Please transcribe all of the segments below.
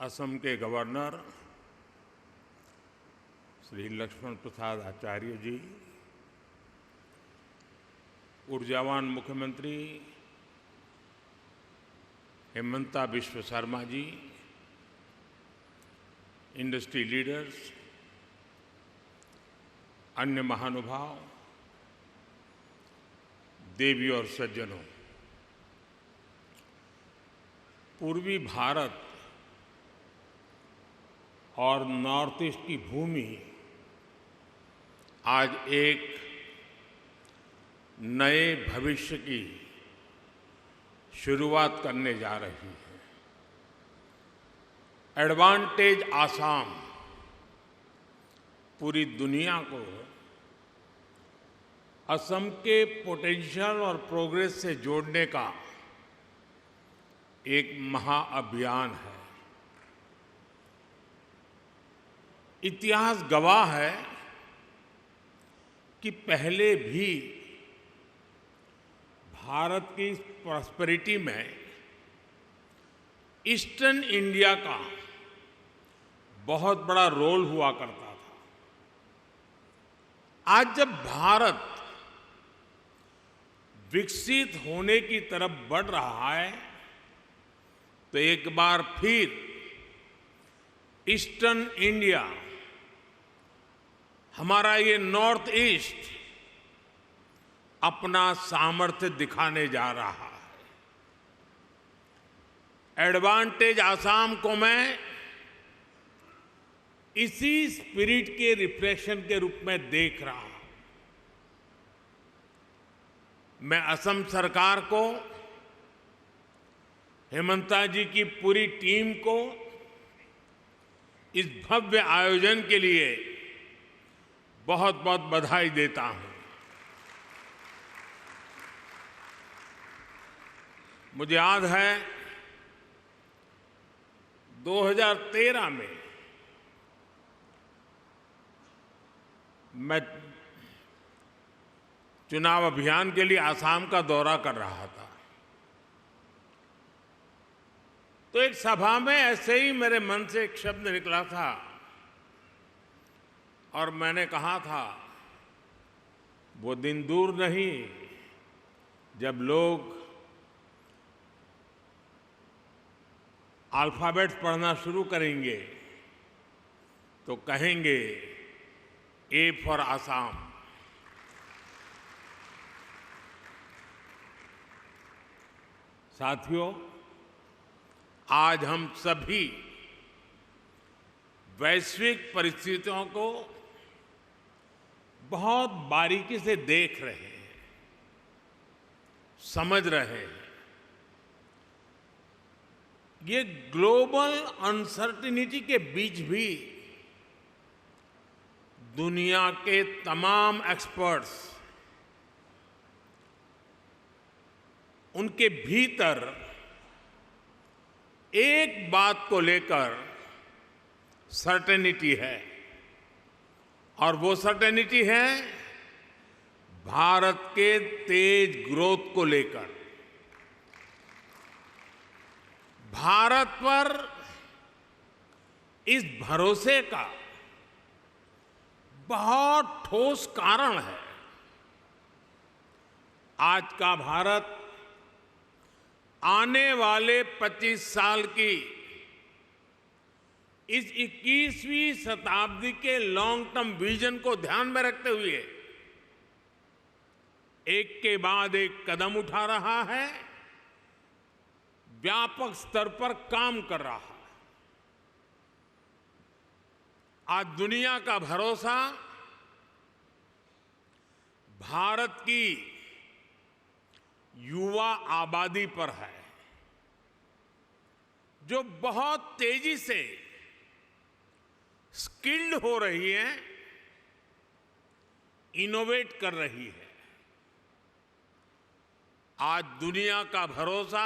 असम के गवर्नर श्री लक्ष्मण प्रसाद आचार्य जी, ऊर्जावान मुख्यमंत्री हेमंता बिश्व शर्मा जी, इंडस्ट्री लीडर्स, अन्य महानुभाव, देवी और सज्जनों, पूर्वी भारत और नॉर्थ ईस्ट की भूमि आज एक नए भविष्य की शुरुआत करने जा रही है। एडवांटेज आसाम पूरी दुनिया को असम के पोटेंशियल और प्रोग्रेस से जोड़ने का एक महाअभियान है। इतिहास गवाह है कि पहले भी भारत की प्रॉस्पेरिटी में ईस्टर्न इंडिया का बहुत बड़ा रोल हुआ करता था। आज जब भारत विकसित होने की तरफ बढ़ रहा है तो एक बार फिर ईस्टर्न इंडिया, हमारा ये नॉर्थ ईस्ट अपना सामर्थ्य दिखाने जा रहा है। एडवांटेज आसाम को मैं इसी स्पिरिट के रिफ्लेक्शन के रूप में देख रहा हूं। मैं असम सरकार को, हेमंता जी की पूरी टीम को इस भव्य आयोजन के लिए बहुत बहुत बधाई देता हूं। मुझे याद है 2013 में मैं चुनाव अभियान के लिए आसाम का दौरा कर रहा था, तो एक सभा में ऐसे ही मेरे मन से एक शब्द निकला था और मैंने कहा था, वो दिन दूर नहीं जब लोग अल्फाबेट्स पढ़ना शुरू करेंगे तो कहेंगे ए फॉर आसाम। साथियों, आज हम सभी वैश्विक परिस्थितियों को बहुत बारीकी से देख रहे हैं, समझ रहे हैं। ये ग्लोबल अनसर्टेनिटी के बीच भी दुनिया के तमाम एक्सपर्ट्स उनके भीतर एक बात को लेकर सर्टेनिटी है, और वो सर्टेनिटी है भारत के तेज ग्रोथ को लेकर। भारत पर इस भरोसे का बहुत ठोस कारण है। आज का भारत आने वाले 25 साल की इस 21वीं शताब्दी के लॉन्ग टर्म विजन को ध्यान में रखते हुए एक के बाद एक कदम उठा रहा है, व्यापक स्तर पर काम कर रहा है। आज दुनिया का भरोसा भारत की युवा आबादी पर है, जो बहुत तेजी से स्किल्ड हो रही है, इनोवेट कर रही है। आज दुनिया का भरोसा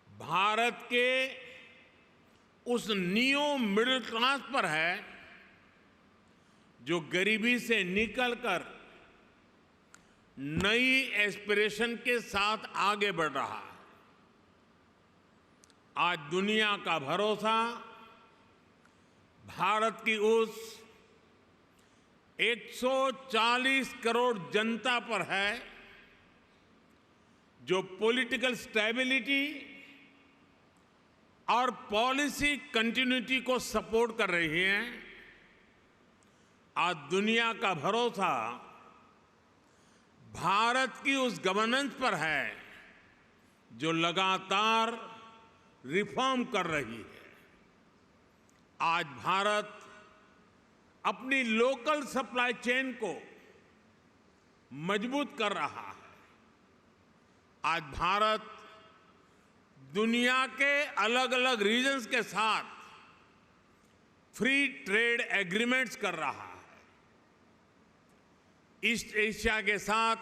भारत के उस नियो मिडिल क्लास पर है जो गरीबी से निकलकर नई एस्पिरेशन के साथ आगे बढ़ रहा है। आज दुनिया का भरोसा भारत की उस 140 करोड़ जनता पर है जो पॉलिटिकल स्टेबिलिटी और पॉलिसी कंटिन्यूटी को सपोर्ट कर रही है। आज दुनिया का भरोसा भारत की उस गवर्नेंस पर है जो लगातार रिफॉर्म कर रही है। आज भारत अपनी लोकल सप्लाई चेन को मजबूत कर रहा है। आज भारत दुनिया के अलग अलग रीजन्स के साथ फ्री ट्रेड एग्रीमेंट्स कर रहा है। ईस्ट एशिया के साथ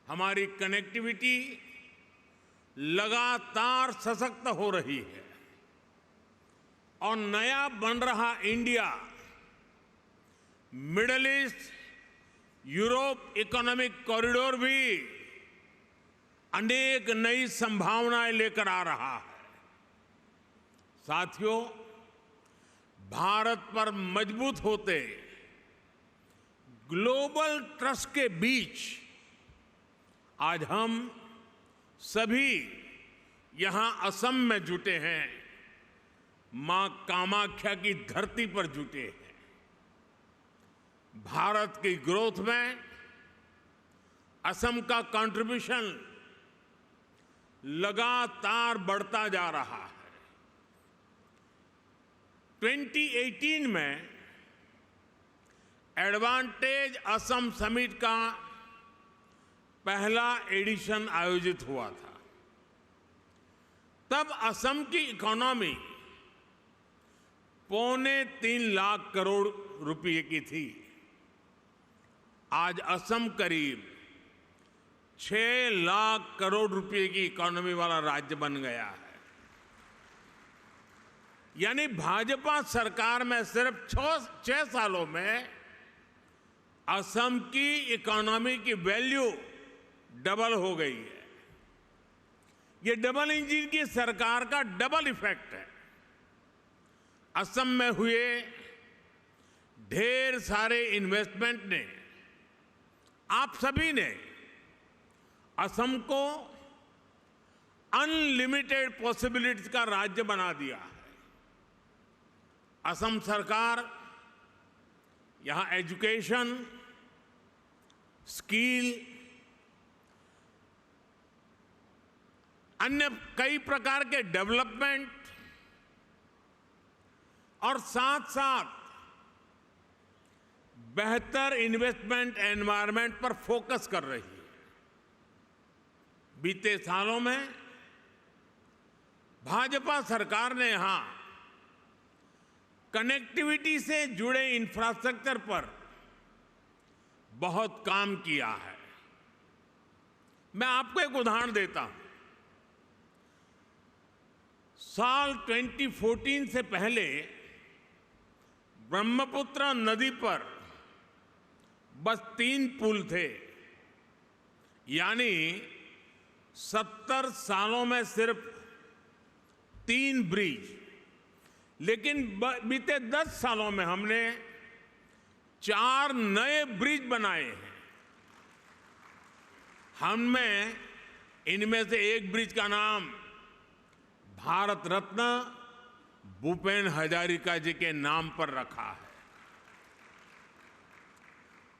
हमारी कनेक्टिविटी लगातार सशक्त हो रही है और नया बन रहा India middle east Europe economic corridor भी अनेक नई संभावनाएं लेकर आ रहा है। साथियों, भारत पर मजबूत होते ग्लोबल ट्रस्ट के बीच आज हम सभी यहां असम में जुटे हैं, मां कामाख्या की धरती पर जुटे हैं। भारत की ग्रोथ में असम का कंट्रीब्यूशन लगातार बढ़ता जा रहा है। 2018 में एडवांटेज असम समिट का पहला एडिशन आयोजित हुआ था। तब असम की इकोनॉमी 3.25 लाख करोड़ रुपए की थी। आज असम करीब 6 लाख करोड़ रुपए की इकोनॉमी वाला राज्य बन गया है। यानी भाजपा सरकार में सिर्फ 6 सालों में असम की इकोनॉमी की वैल्यू डबल हो गई है। ये डबल इंजन की सरकार का डबल इफेक्ट है। असम में हुए ढेर सारे इन्वेस्टमेंट ने, आप सभी ने असम को अनलिमिटेड पॉसिबिलिटीज का राज्य बना दिया है। असम सरकार यहां एजुकेशन, स्किल, अन्य कई प्रकार के डेवलपमेंट और साथ साथ बेहतर इन्वेस्टमेंट एनवायरनमेंट पर फोकस कर रही है। बीते सालों में भाजपा सरकार ने यहां कनेक्टिविटी से जुड़े इंफ्रास्ट्रक्चर पर बहुत काम किया है। मैं आपको एक उदाहरण देता हूं। साल 2014 से पहले ब्रह्मपुत्र नदी पर बस 3 पुल थे। यानी 70 सालों में सिर्फ 3 ब्रिज। लेकिन बीते 10 सालों में हमने 4 नए ब्रिज बनाए हैं। हमने इनमें से एक ब्रिज का नाम भारत रत्न भूपेन हजारिका जी के नाम पर रखा है।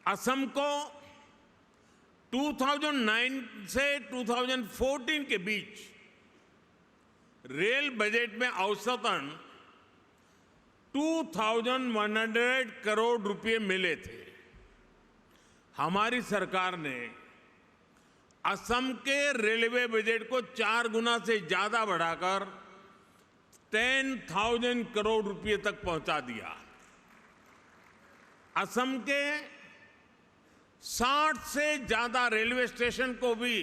असम को 2009 से 2014 के बीच रेल बजट में औसतन 2,100 करोड़ रुपए मिले थे। हमारी सरकार ने असम के रेलवे बजट को 4 गुना से ज्यादा बढ़ाकर 10,000 करोड़ रुपए तक पहुंचा दिया। असम के 60 से ज्यादा रेलवे स्टेशन को भी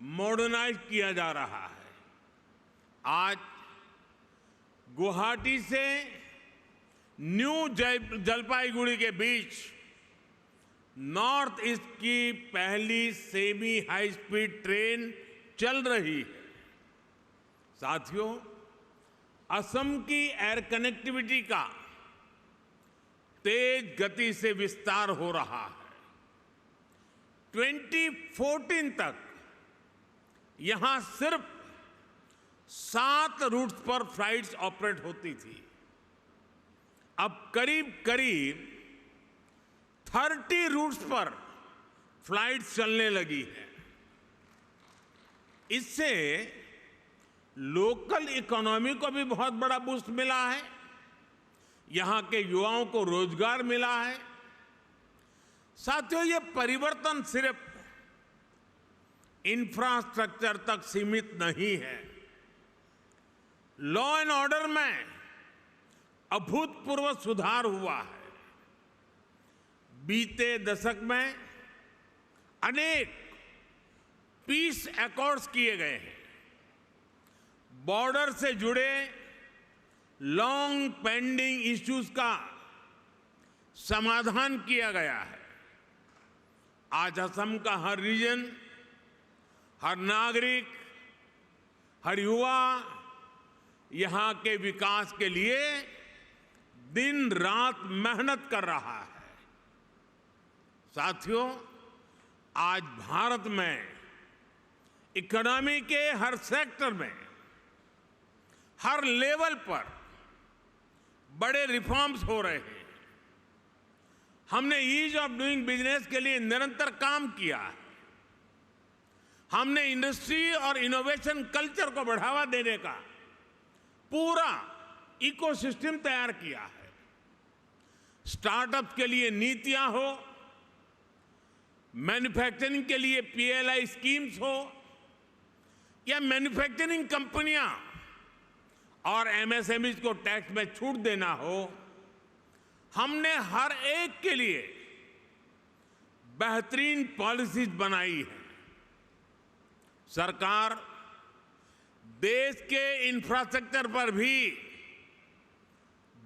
मॉडर्नाइज किया जा रहा है। आज गुवाहाटी से न्यू जलपाईगुड़ी के बीच नॉर्थ ईस्ट की पहली सेमी हाई स्पीड ट्रेन चल रही है। साथियों, असम की एयर कनेक्टिविटी का तेज गति से विस्तार हो रहा है। 2014 तक यहां सिर्फ 7 रूट्स पर फ्लाइट्स ऑपरेट होती थी। अब करीब करीब 30 रूट्स पर फ्लाइट्स चलने लगी है। इससे लोकल इकोनॉमी को भी बहुत बड़ा बूस्ट मिला है, यहां के युवाओं को रोजगार मिला है। साथियों, ये परिवर्तन सिर्फ इंफ्रास्ट्रक्चर तक सीमित नहीं है। लॉ एंड ऑर्डर में अभूतपूर्व सुधार हुआ है। बीते दशक में अनेक पीस अकॉर्ड्स किए गए हैं। बॉर्डर से जुड़े लॉन्ग पेंडिंग इश्यूज का समाधान किया गया है। आज असम का हर रीजन, हर नागरिक, हर युवा यहां के विकास के लिए दिन रात मेहनत कर रहा है। साथियों, आज भारत में इकोनॉमी के हर सेक्टर में, हर लेवल पर बड़े रिफॉर्म्स हो रहे हैं। हमने ईज ऑफ डूइंग बिजनेस के लिए निरंतर काम किया है। हमने इंडस्ट्री और इनोवेशन कल्चर को बढ़ावा देने का पूरा इकोसिस्टम तैयार किया है। स्टार्टअप के लिए नीतियां हो, मैन्युफैक्चरिंग के लिए पीएलआई स्कीम्स हो, या मैन्युफैक्चरिंग कंपनियां और एमएसएमईज को टैक्स में छूट देना हो, हमने हर एक के लिए बेहतरीन पॉलिसीज बनाई है। सरकार देश के इंफ्रास्ट्रक्चर पर भी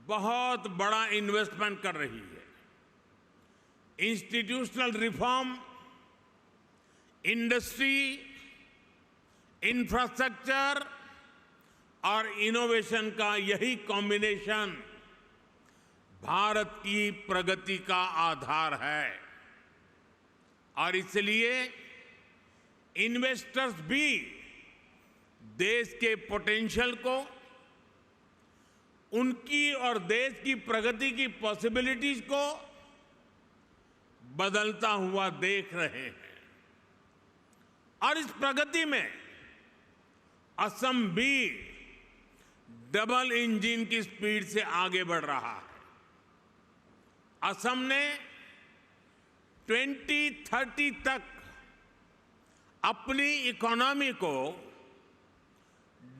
बहुत बड़ा इन्वेस्टमेंट कर रही है। इंस्टीट्यूशनल रिफॉर्म, इंडस्ट्री, इंफ्रास्ट्रक्चर और इनोवेशन का यही कॉम्बिनेशन भारत की प्रगति का आधार है। और इसलिए इन्वेस्टर्स भी देश के पोटेंशियल को, उनकी और देश की प्रगति की पॉसिबिलिटीज को बदलता हुआ देख रहे हैं। और इस प्रगति में असम भी डबल इंजन की स्पीड से आगे बढ़ रहा है। असम ने 2030 तक अपनी इकोनॉमी को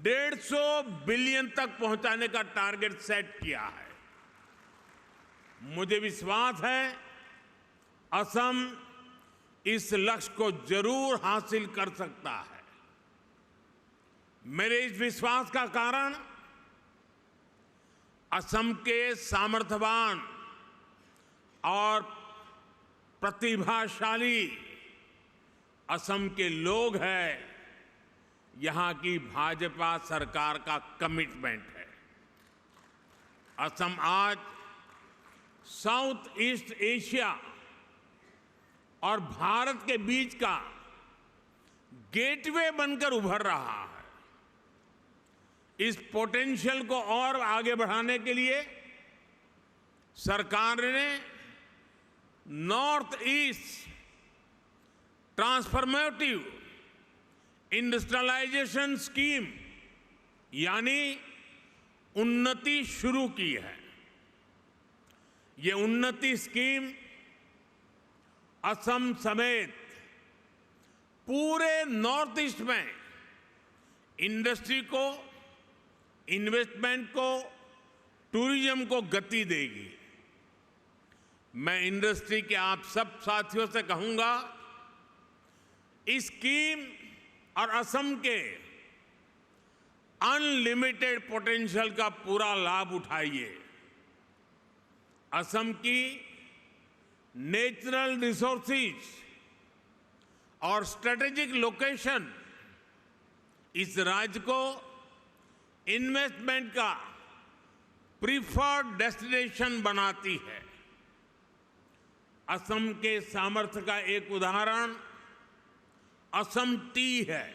150 बिलियन तक पहुंचाने का टारगेट सेट किया है। मुझे विश्वास है असम इस लक्ष्य को जरूर हासिल कर सकता है। मेरे इस विश्वास का कारण असम के सामर्थ्यवान और प्रतिभाशाली असम के लोग हैं, यहां की भाजपा सरकार का कमिटमेंट है। असम आज साउथ ईस्ट एशिया और भारत के बीच का गेटवे बनकर उभर रहा है। इस पोटेंशियल को और आगे बढ़ाने के लिए सरकार ने North East transformative industrialisation scheme यानी उन्नति शुरू की है। ये उन्नति स्कीम असम समेत पूरे नॉर्थ ईस्ट में इंडस्ट्री को, इन्वेस्टमेंट को, टूरिज्म को गति देगी। मैं इंडस्ट्री के आप सब साथियों से कहूंगा, इस स्कीम और असम के अनलिमिटेड पोटेंशियल का पूरा लाभ उठाइए। असम की नेचुरल रिसोर्सेज और स्ट्रेटेजिक लोकेशन इस राज्य को इन्वेस्टमेंट का प्रीफर्ड डेस्टिनेशन बनाती है। असम के सामर्थ्य का एक उदाहरण असम टी है।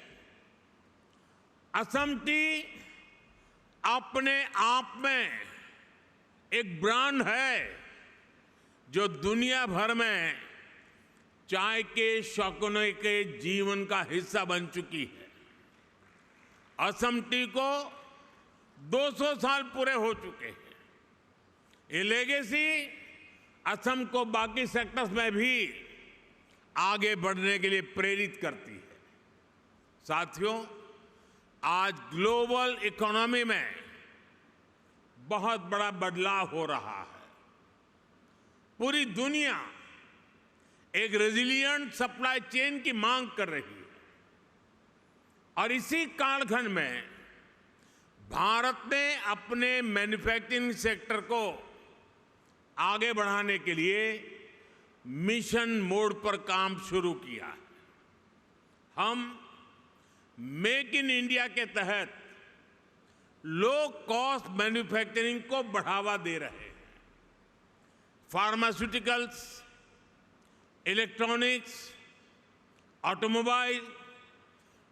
असम टी अपने आप में एक ब्रांड है जो दुनिया भर में चाय के शौकीनों के जीवन का हिस्सा बन चुकी है। असम टी को 200 साल पूरे हो चुके हैं। ये लेगेसी असम को बाकी सेक्टर्स में भी आगे बढ़ने के लिए प्रेरित करती है। साथियों, आज ग्लोबल इकोनॉमी में बहुत बड़ा बदलाव हो रहा है। पूरी दुनिया एक रेजिलिएंट सप्लाई चेन की मांग कर रही है और इसी कालखंड में भारत ने अपने मैन्युफैक्चरिंग सेक्टर को आगे बढ़ाने के लिए मिशन मोड पर काम शुरू किया है। हम मेक इन इंडिया के तहत लो कॉस्ट मैन्युफैक्चरिंग को बढ़ावा दे रहे हैं। फार्मास्यूटिकल्स, इलेक्ट्रॉनिक्स, ऑटोमोबाइल,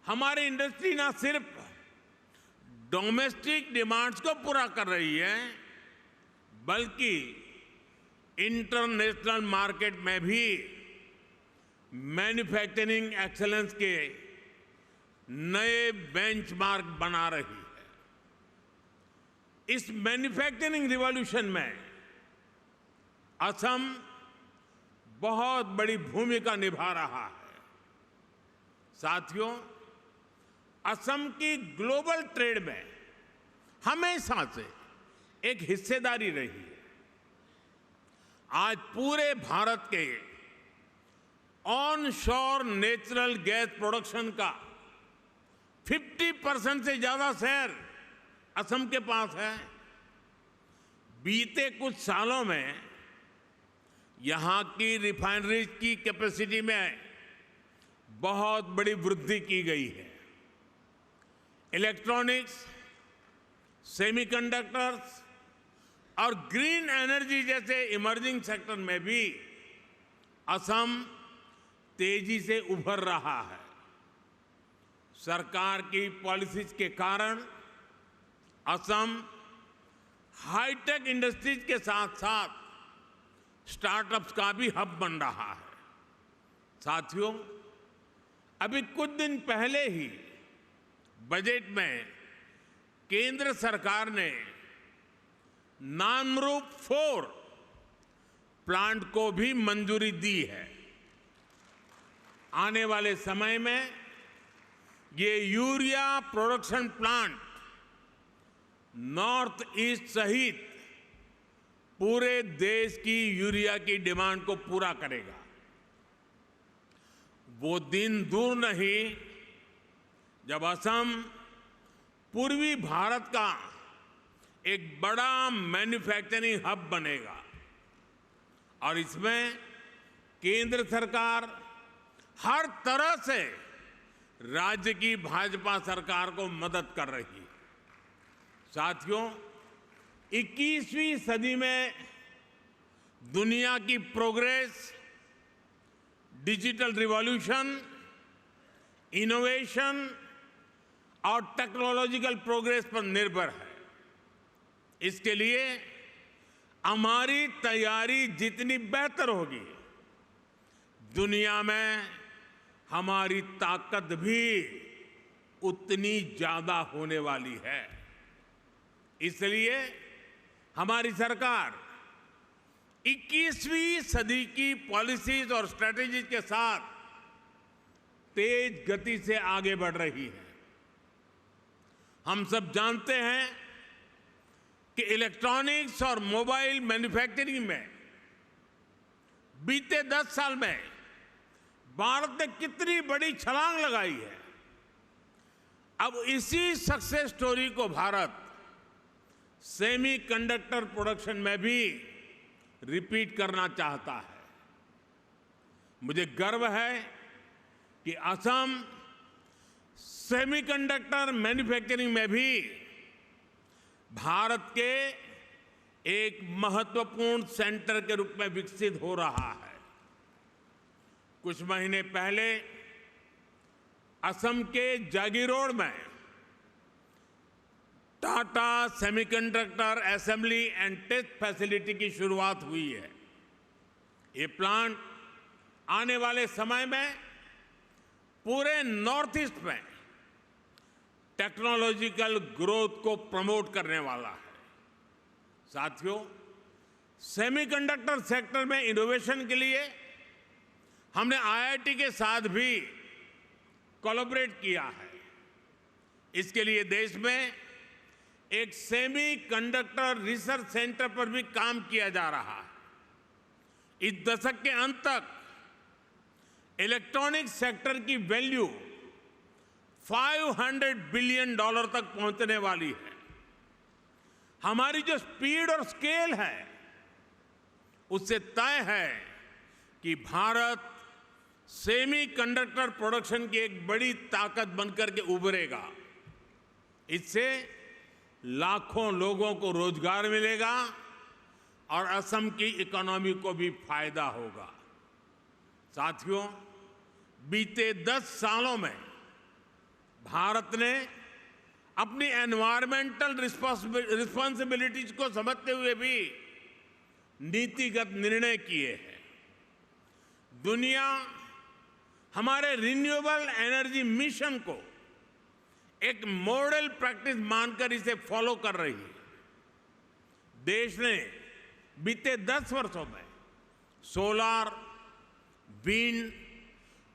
हमारी इंडस्ट्री ना सिर्फ डोमेस्टिक डिमांड्स को पूरा कर रही है, बल्कि इंटरनेशनल मार्केट में भी मैन्युफैक्चरिंग एक्सेलेंस के नए बेंचमार्क बना रही है। इस मैन्युफैक्चरिंग रिवॉल्यूशन में असम बहुत बड़ी भूमिका निभा रहा है। साथियों, असम की ग्लोबल ट्रेड में हमेशा से एक हिस्सेदारी रही है। आज पूरे भारत के ऑन शोर नेचुरल गैस प्रोडक्शन का 50% से ज्यादा शेयर असम के पास है। बीते कुछ सालों में यहां की रिफाइनरीज की कैपेसिटी में बहुत बड़ी वृद्धि की गई है। इलेक्ट्रॉनिक्स, सेमीकंडक्टर्स और ग्रीन एनर्जी जैसे इमर्जिंग सेक्टर में भी असम तेजी से उभर रहा है। सरकार की पॉलिसीज के कारण असम हाईटेक इंडस्ट्रीज के साथ साथ स्टार्टअप्स का भी हब बन रहा है। साथियों, अभी कुछ दिन पहले ही बजट में केंद्र सरकार ने नामरूप 4 प्लांट को भी मंजूरी दी है। आने वाले समय में ये urea production plant north east सहित पूरे देश की यूरिया की डिमांड को पूरा करेगा। वो दिन दूर नहीं जब असम पूर्वी भारत का एक बड़ा मैन्युफैक्चरिंग हब बनेगा और इसमें केंद्र सरकार हर तरह से राज्य की भाजपा सरकार को मदद कर रही है। साथियों, 21वीं सदी में दुनिया की प्रोग्रेस डिजिटल रिवॉल्यूशन, इनोवेशन और टेक्नोलॉजिकल प्रोग्रेस पर निर्भर है। इसके लिए हमारी तैयारी जितनी बेहतर होगी, दुनिया में हमारी ताकत भी उतनी ज्यादा होने वाली है। इसलिए हमारी सरकार 21वीं सदी की पॉलिसीज और स्ट्रेटेजीज के साथ तेज गति से आगे बढ़ रही है। हम सब जानते हैं कि इलेक्ट्रॉनिक्स और मोबाइल मैन्युफैक्चरिंग में बीते 10 साल में भारत ने कितनी बड़ी छलांग लगाई है। अब इसी सक्सेस स्टोरी को भारत सेमीकंडक्टर प्रोडक्शन में भी रिपीट करना चाहता है। मुझे गर्व है कि असम सेमीकंडक्टर मैन्युफैक्चरिंग में भी भारत के एक महत्वपूर्ण सेंटर के रूप में विकसित हो रहा है। कुछ महीने पहले असम के जागीरोड में Tata semiconductor assembly and test facility की शुरुआत हुई है। ये प्लांट आने वाले समय में पूरे नॉर्थ ईस्ट में टेक्नोलॉजिकल ग्रोथ को प्रमोट करने वाला है। साथियों, सेमीकंडक्टर सेक्टर में इनोवेशन के लिए हमने आईआईटी के साथ भी कोलैबोरेट किया है। इसके लिए देश में एक सेमीकंडक्टर रिसर्च सेंटर पर भी काम किया जा रहा है। इस दशक के अंत तक इलेक्ट्रॉनिक सेक्टर की वैल्यू $500 बिलियन तक पहुंचने वाली है। हमारी जो स्पीड और स्केल है, उससे तय है कि भारत सेमीकंडक्टर प्रोडक्शन की एक बड़ी ताकत बनकर के उभरेगा। इससे लाखों लोगों को रोजगार मिलेगा और असम की इकोनॉमी को भी फायदा होगा। साथियों, बीते 10 सालों में भारत ने अपनी एनवायरमेंटल रिस्पॉन्सिबिलिटीज को समझते हुए भी नीतिगत निर्णय किए हैं। दुनिया हमारे रिन्यूएबल एनर्जी मिशन को एक मॉडल प्रैक्टिस मानकर इसे फॉलो कर रही है। देश ने बीते 10 वर्षों में सोलर, विंड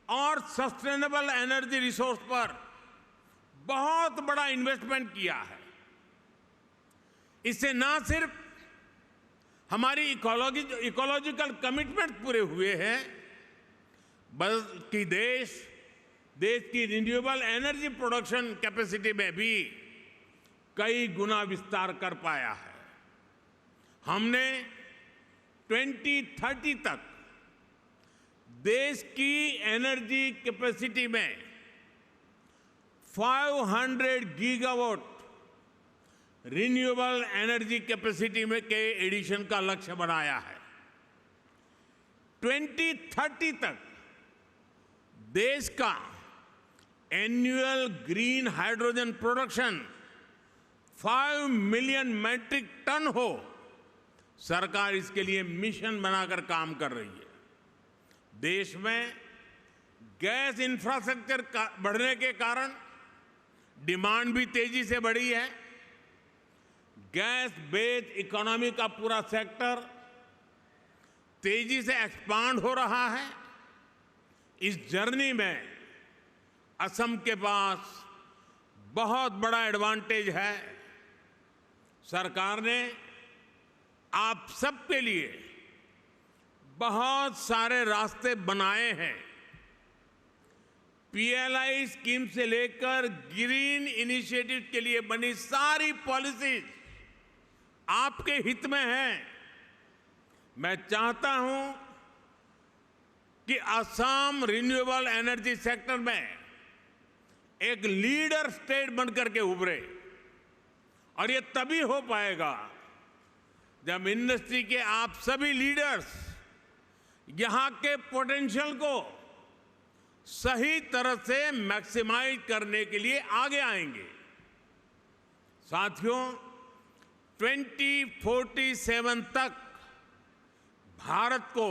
और सस्टेनेबल एनर्जी रिसोर्स पर बहुत बड़ा इन्वेस्टमेंट किया है। इससे न सिर्फ हमारी इकोलॉजिकल कमिटमेंट पूरे हुए हैं, बल्कि देश की रिन्यूएबल एनर्जी प्रोडक्शन कैपेसिटी में भी कई गुना विस्तार कर पाया है। हमने 2030 तक देश की एनर्जी कैपेसिटी में 500 गीगावाट रिन्यूएबल एनर्जी कैपेसिटी में के एडिशन का लक्ष्य बनाया है। 2030 तक देश का annual green hydrogen production 5 million metric tonne हो, सरकार इसके लिए मिशन बनाकर काम कर रही है। देश में गैस इंफ्रास्ट्रक्चर बढ़ने के कारण डिमांड भी तेजी से बढ़ी है। गैस बेस्ड इकोनॉमी का पूरा सेक्टर तेजी से एक्सपांड हो रहा है। इस जर्नी में असम के पास बहुत बड़ा एडवांटेज है। सरकार ने आप सबके लिए बहुत सारे रास्ते बनाए हैं। पीएलआई स्कीम से लेकर ग्रीन इनिशिएटिव के लिए बनी सारी पॉलिसीज आपके हित में हैं। मैं चाहता हूं कि असम रिन्यूएबल एनर्जी सेक्टर में एक लीडर स्टेट बनकर के उभरे, और ये तभी हो पाएगा जब इंडस्ट्री के आप सभी लीडर्स यहां के पोटेंशियल को सही तरह से मैक्सिमाइज करने के लिए आगे आएंगे। साथियों, 2047 तक भारत को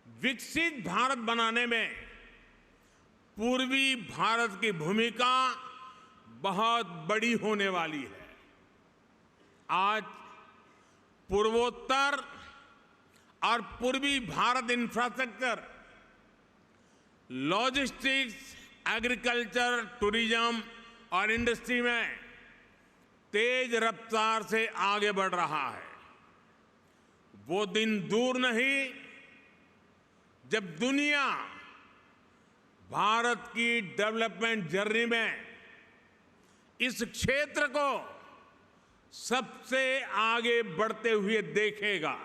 विकसित भारत बनाने में पूर्वी भारत की भूमिका बहुत बड़ी होने वाली है। आज पूर्वोत्तर और पूर्वी Bharat infrastructure, logistics, agriculture, tourism और इंडस्ट्री में तेज रफ्तार से आगे बढ़ रहा है। वो दिन दूर नहीं जब दुनिया भारत की डेवलपमेंट जर्नी में इस क्षेत्र को सबसे आगे बढ़ते हुए देखेगा।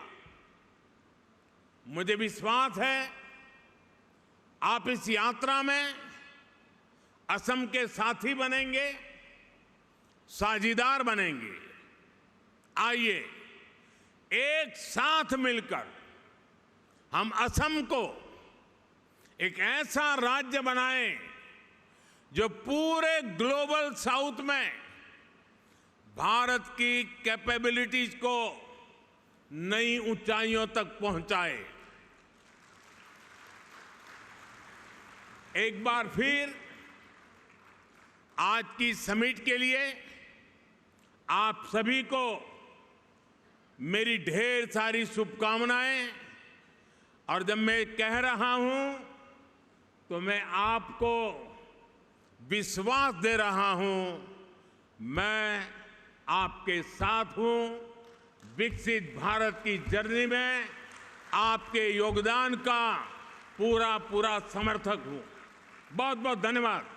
मुझे विश्वास है आप इस यात्रा में असम के साथी बनेंगे साझीदार बनेंगे। आइए एक साथ मिलकर हम असम को एक ऐसा राज्य बनाएं जो पूरे ग्लोबल साउथ में भारत की कैपेबिलिटीज को नई ऊंचाइयों तक पहुंचाए। एक बार फिर आज की समिट के लिए आप सभी को मेरी ढेर सारी शुभकामनाएं। और जब मैं कह रहा हूं तो मैं आपको विश्वास दे रहा हूं, मैं आपके साथ हूं। विकसित भारत की जर्नी में आपके योगदान का पूरा समर्थक हूं। बहुत बहुत धन्यवाद।